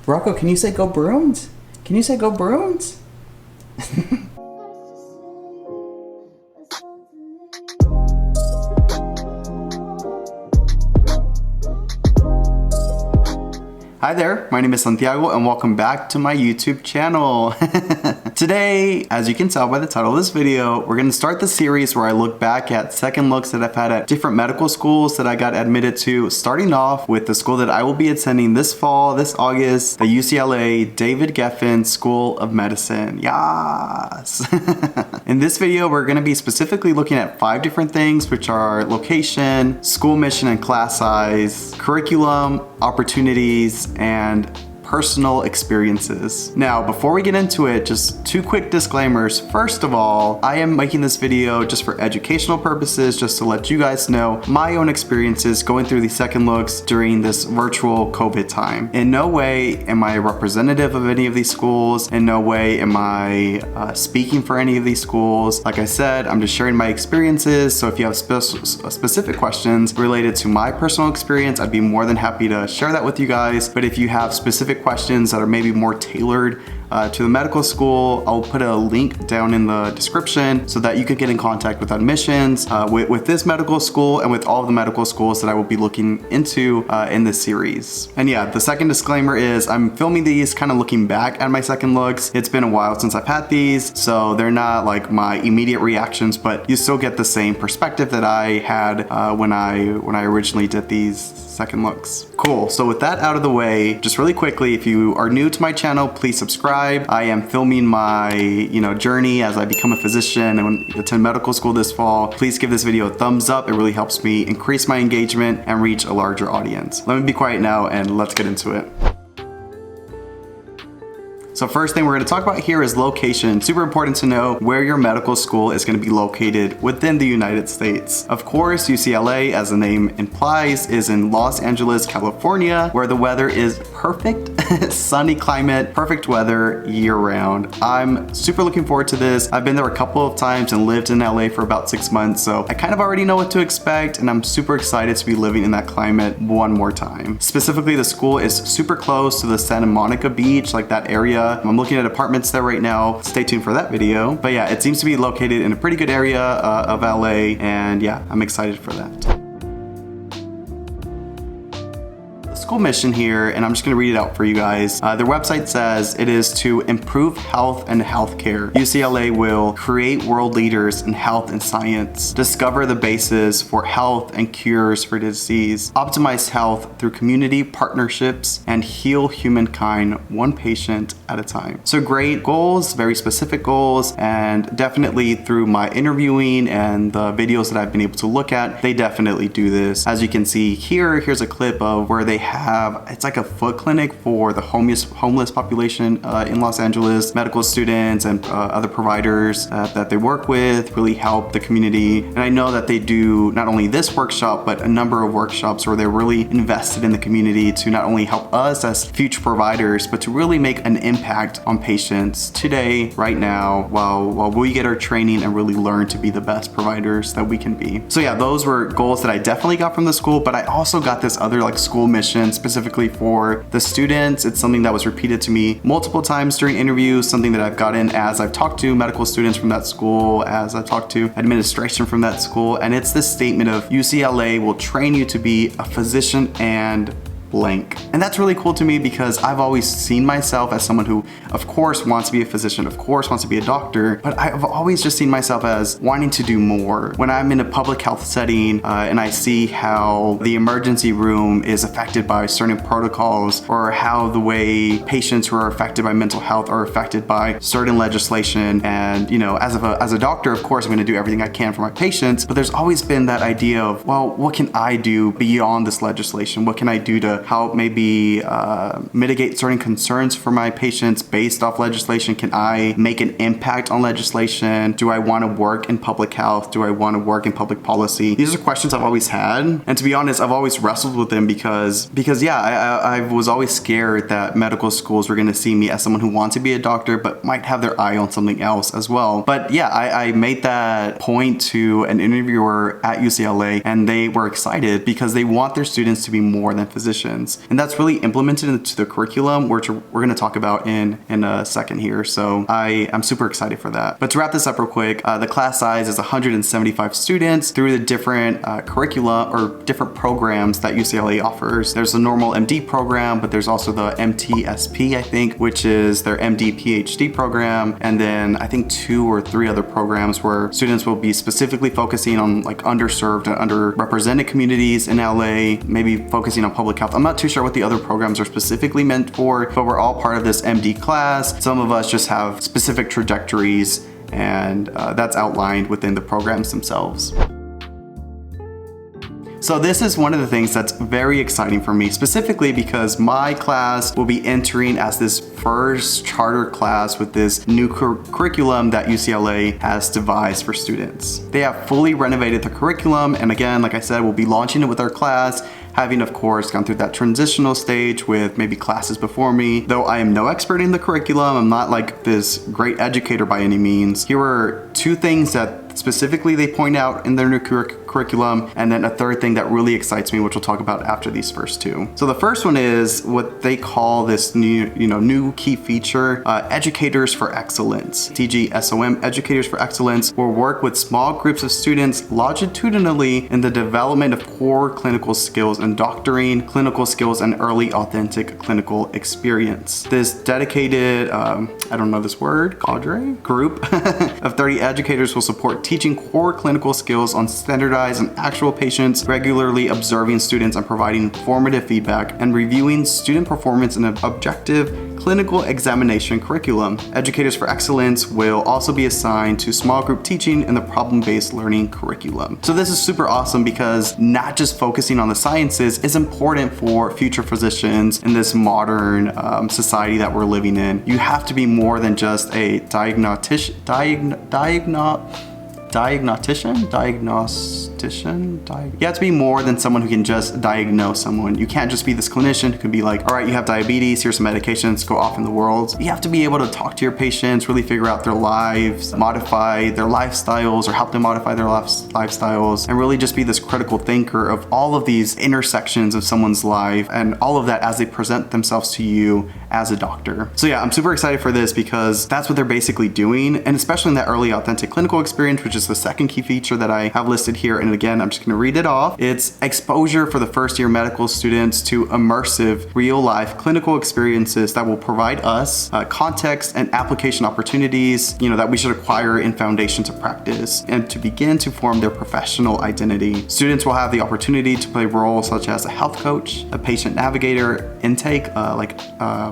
Rocco, can you say go Bruins? Can you say go Bruins? Hi there, my name is Santiago and welcome back to my YouTube channel. Today, as you can tell by the title of this video, we're going to start the series where I look back at second looks that I've had at different medical schools that I got admitted to, starting off with the school that I will be attending this fall, this August, the UCLA David Geffen School of Medicine. Yes! In this video, we're going to be specifically looking at 5 different things, which are location, school mission and class size, curriculum, opportunities, and personal experiences. Now, before we get into it, just 2 quick disclaimers. First of all, I am making this video just for educational purposes, just to let you guys know my own experiences going through these second looks during this virtual COVID time. In no way am I a representative of any of these schools. In no way am I speaking for any of these schools. Like I said, I'm just sharing my experiences. So if you have specific questions related to my personal experience, I'd be more than happy to share that with you guys. But if you have specific questions that are maybe more tailored to the medical school, I'll put a link down in the description so that you could get in contact with admissions with this medical school and with all of the medical schools that I will be looking into in this series. And yeah, the second disclaimer is I'm filming these kind of looking back at my second looks. It's been a while since I've had these, so they're not like my immediate reactions, but you still get the same perspective that I had when I originally did these second looks. Cool, so with that out of the way, just really quickly, if you are new to my channel, please subscribe. I am filming my journey as I become a physician and attend medical school this fall. Please give this video a thumbs up. It really helps me increase my engagement and reach a larger audience. Let me be quiet now and let's get into it. So first thing we're going to talk about here is location. Super important to know where your medical school is going to be located within the United States. Of course, UCLA, as the name implies, is in Los Angeles, California, where the weather is perfect. Sunny climate, perfect weather year-round. I'm super looking forward to this. I've been there a couple of times and lived in LA for about 6 months, so I kind of already know what to expect, and I'm super excited to be living in that climate one more time. Specifically, the school is super close to the Santa Monica beach, like that area. I'm looking at apartments there right now. Stay tuned for that video. But yeah, it seems to be located in a pretty good area of LA, and yeah, I'm excited for that. School mission here, and I'm just going to read it out for you guys. Their website says it is to improve health and healthcare. UCLA will create world leaders in health and science, discover the basis for health and cures for disease, optimize health through community partnerships, and heal humankind one patient at a time. So great goals, very specific goals, and definitely through my interviewing and the videos that I've been able to look at, they definitely do this. As you can see here, here's a clip of where they have, it's like a foot clinic for the homeless population in Los Angeles. Medical students and other providers that they work with really help the community. And I know that they do not only this workshop, but a number of workshops where they're really invested in the community to not only help us as future providers, but to really make an impact on patients today, right now, while we get our training and really learn to be the best providers that we can be. So yeah, those were goals that I definitely got from the school, but I also got this other like school mission specifically for the students. It's something that was repeated to me multiple times during interviews, something that I've gotten as I've talked to medical students from that school, as I've talked to administration from that school, and it's this statement of UCLA will train you to be a physician and blank. And that's really cool to me because I've always seen myself as someone who, of course, wants to be a physician, of course, wants to be a doctor, but I've always just seen myself as wanting to do more. When I'm in a public health setting and I see how the emergency room is affected by certain protocols, or how the way patients who are affected by mental health are affected by certain legislation, and as a doctor, of course, I'm going to do everything I can for my patients, but there's always been that idea of, well, what can I do beyond this legislation? What can I do to help maybe mitigate certain concerns for my patients based off legislation? Can I make an impact on legislation? Do I want to work in public health? Do I want to work in public policy? These are questions I've always had, and to be honest, I've always wrestled with them because yeah, I was always scared that medical schools were going to see me as someone who wants to be a doctor but might have their eye on something else as well. But yeah, I made that point to an interviewer at UCLA, and they were excited because they want their students to be more than physicians. physicians. And that's really implemented into the curriculum, which we're going to talk about in a second here. So I am super excited for that. But to wrap this up real quick, the class size is 175 students through the different curricula or different programs that UCLA offers. There's a normal MD program, but there's also the MTSP, I think, which is their MD PhD program. And then I think 2 or 3 other programs where students will be specifically focusing on like underserved and underrepresented communities in LA, maybe focusing on public health. I'm not too sure what the other programs are specifically meant for, but we're all part of this MD class. Some of us just have specific trajectories, and that's outlined within the programs themselves. So this is one of the things that's very exciting for me, specifically because my class will be entering as this first charter class with this new curriculum that UCLA has devised for students. They have fully renovated the curriculum, and again, like I said, we'll be launching it with our class, having of course gone through that transitional stage with maybe classes before me. Though I am no expert in the curriculum, I'm not like this great educator by any means. Here are 2 things that specifically they point out in their new curriculum, and then a third thing that really excites me, which we'll talk about after these first 2. So the first one is what they call this new key feature, Educators for Excellence. DGSOM, Educators for Excellence, will work with small groups of students longitudinally in the development of core clinical skills and doctoring, clinical skills, and early authentic clinical experience. This dedicated, I don't know this word, cadre group of 30 educators will support teaching core clinical skills on standardized and actual patients, regularly observing students and providing formative feedback, and reviewing student performance in an objective clinical examination curriculum. Educators for Excellence will also be assigned to small group teaching in the problem-based learning curriculum. So this is super awesome because not just focusing on the sciences is important for future physicians in this modern society that we're living in. You have to be more than just a diagnostician. You have to be more than someone who can just diagnose someone. You can't just be this clinician who can be like, all right, you have diabetes, here's some medications, go off in the world. You have to be able to talk to your patients, really figure out their lives, modify their lifestyles or help them modify their lifestyles, and really just be this critical thinker of all of these intersections of someone's life and all of that as they present themselves to you as a doctor. So yeah, I'm super excited for this because that's what they're basically doing, and especially in that early authentic clinical experience, which is the second key feature that I have listed here. And again, I'm just going to read it off. It's exposure for the first year medical students to immersive real life clinical experiences that will provide us context and application opportunities, that we should acquire in foundation to practice and to begin to form their professional identity. Students will have the opportunity to play roles such as a health coach, a patient navigator, intake,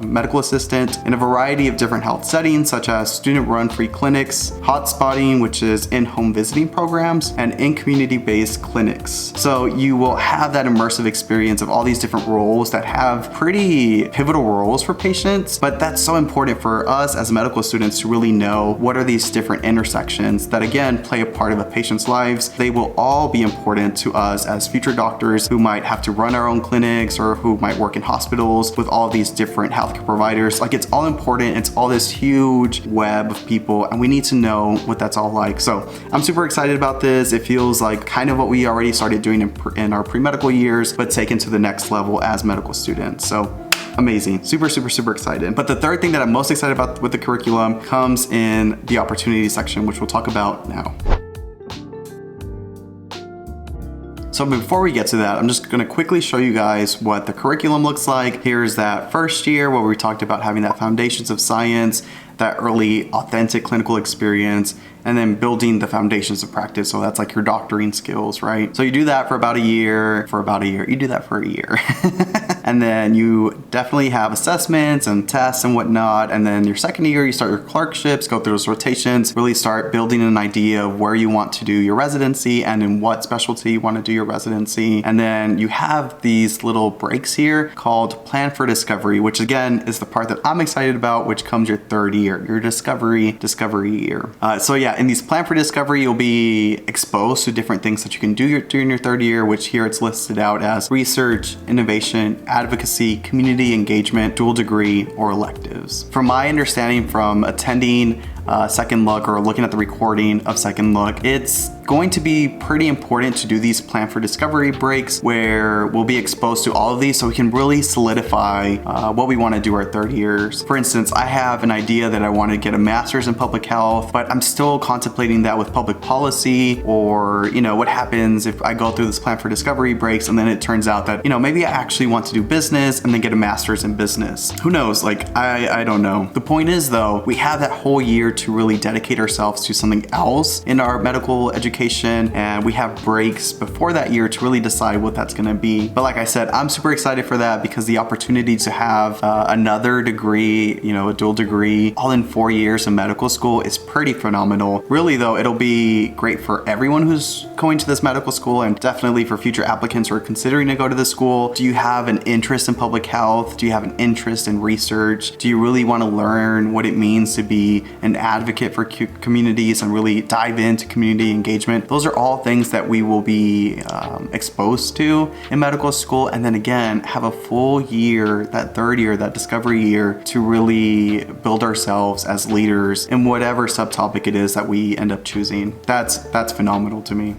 medical assistant, in a variety of different health settings such as student-run free clinics, hotspotting, which is in-home visiting programs, and in community-based clinics. So you will have that immersive experience of all these different roles that have pretty pivotal roles for patients, but that's so important for us as medical students to really know what are these different intersections that again play a part of a patient's lives. They will all be important to us as future doctors who might have to run our own clinics or who might work in hospitals with all these different healthcare providers. Like, it's all important. It's all this huge web of people, and we need to know what that's all like. So I'm super excited about this. It feels like kind of what we already started doing in our pre-medical years, but taken to the next level as medical students. So amazing. Super excited. But the third thing that I'm most excited about with the curriculum comes in the opportunity section, which we'll talk about now. So before we get to that, I'm just gonna quickly show you guys what the curriculum looks like. Here's that first year where we talked about having that foundations of science, that early authentic clinical experience, and then building the foundations of practice. So that's like your doctoring skills, right? So you do that for about a year, you do that for a year. And then you definitely have assessments and tests and whatnot. And then your second year, you start your clerkships, go through those rotations, really start building an idea of where you want to do your residency and in what specialty you want to do your residency. And then you have these little breaks here called Plan for Discovery, which again is the part that I'm excited about, which comes your third year, your discovery year. So yeah, in these Plan for Discovery, you'll be exposed to different things that you can do during your third year, which here it's listed out as research, innovation, advocacy, community engagement, dual degree, or electives. From my understanding from attending Second Look or looking at the recording of Second Look, it's going to be pretty important to do these plan for discovery breaks where we'll be exposed to all of these so we can really solidify what we want to do our third years. For instance, I have an idea that I want to get a master's in public health, but I'm still contemplating that with public policy, or what happens if I go through this plan for discovery breaks and then it turns out that maybe I actually want to do business and then get a master's in business. Who knows? Like, I don't know. The point is though, we have that whole year to really dedicate ourselves to something else in our medical education, and we have breaks before that year to really decide what that's going to be. But like I said, I'm super excited for that because the opportunity to have another degree, a dual degree, all in 4 years of medical school is pretty phenomenal. Really though, it'll be great for everyone who's going to this medical school, and definitely for future applicants who are considering to go to this school. Do you have an interest in public health? Do you have an interest in research? Do you really want to learn what it means to be an advocate for communities and really dive into community engagement? Those are all things that we will be exposed to in medical school, and then again have a full year, that third year, that discovery year, to really build ourselves as leaders in whatever subtopic it is that we end up choosing. That's phenomenal to me.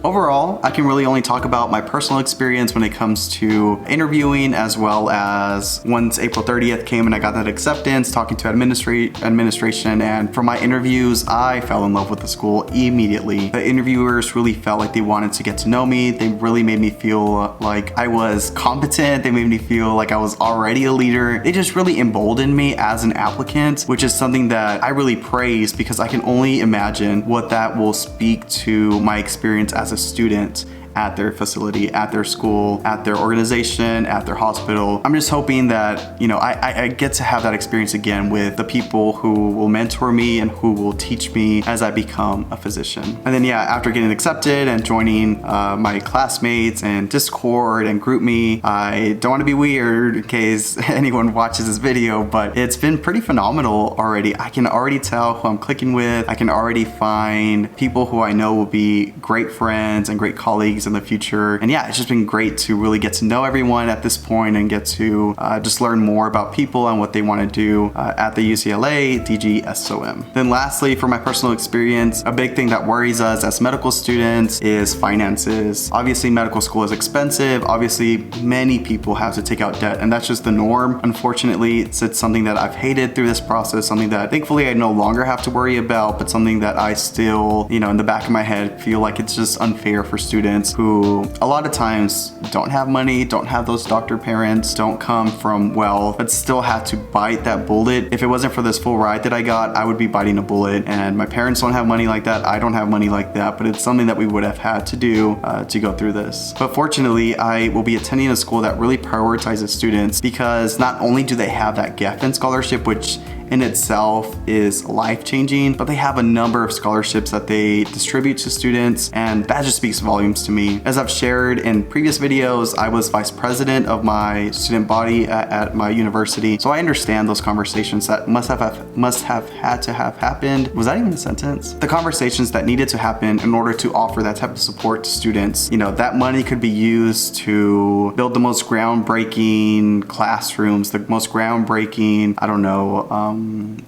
Overall, I can really only talk about my personal experience when it comes to interviewing, as well as once April 30th came and I got that acceptance, talking to administration, and for my interviews, I fell in love with the school immediately. The interviewers really felt like they wanted to get to know me. They really made me feel like I was competent. They made me feel like I was already a leader. They just really emboldened me as an applicant, which is something that I really praise because I can only imagine what that will speak to my experience as a student at their facility, at their school, at their organization, at their hospital. I'm just hoping that, I get to have that experience again with the people who will mentor me and who will teach me as I become a physician. And then after getting accepted and joining my classmates and Discord and GroupMe, I don't want to be weird in case anyone watches this video, but it's been pretty phenomenal already. I can already tell who I'm clicking with. I can already find people who I know will be great friends and great colleagues in the future. And it's just been great to really get to know everyone at this point and get to just learn more about people and what they want to do at the UCLA DGSOM. Then lastly, for my personal experience, a big thing that worries us as medical students is finances. Obviously, medical school is expensive. Obviously, many people have to take out debt, and that's just the norm. Unfortunately, it's something that I've hated through this process, something that thankfully I no longer have to worry about, but something that I still, in the back of my head, feel like it's just unfair for students who a lot of times don't have money, don't have those doctor parents, don't come from wealth, but still have to bite that bullet. If it wasn't for this full ride that I got, I would be biting a bullet, and my parents don't have money like that. I don't have money like that, but it's something that we would have had to do to go through this. But fortunately, I will be attending a school that really prioritizes students, because not only do they have that Geffen scholarship, which in itself is life-changing, but they have a number of scholarships that they distribute to students, and that just speaks volumes to me. As I've shared in previous videos, I was vice president of my student body at my university, so I understand those conversations that must have had to have happened. Was that even a sentence? The conversations that needed to happen in order to offer that type of support to students. That money could be used to build the most groundbreaking classrooms, the most groundbreaking,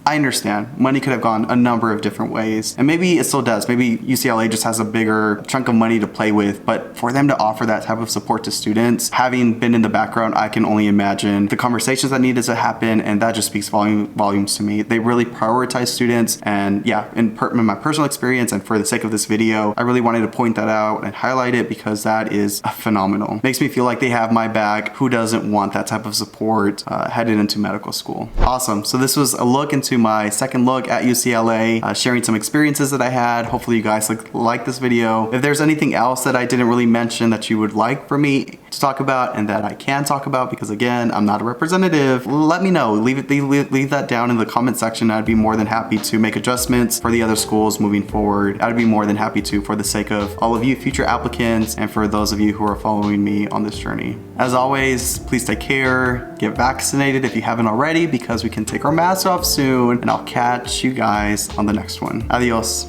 I understand. Money could have gone a number of different ways, and maybe it still does. Maybe UCLA just has a bigger chunk of money to play with, but for them to offer that type of support to students, having been in the background, I can only imagine the conversations that needed to happen, and that just speaks volumes to me. They really prioritize students, and in my personal experience and for the sake of this video, I really wanted to point that out and highlight it because that is phenomenal. Makes me feel like they have my back. Who doesn't want that type of support headed into medical school? Awesome. So this was a look into my second look at UCLA, sharing some experiences that I had. Hopefully you guys like this video. If there's anything else that I didn't really mention that you would like for me to talk about and that I can talk about, because again, I'm not a representative, let me know. Leave that down in the comment section. I'd be more than happy to make adjustments for the other schools moving forward. I'd be more than happy to, for the sake of all of you future applicants and for those of you who are following me on this journey. As always, please take care, get vaccinated if you haven't already, because we can take our masks off soon, and I'll catch you guys on the next one. Adios.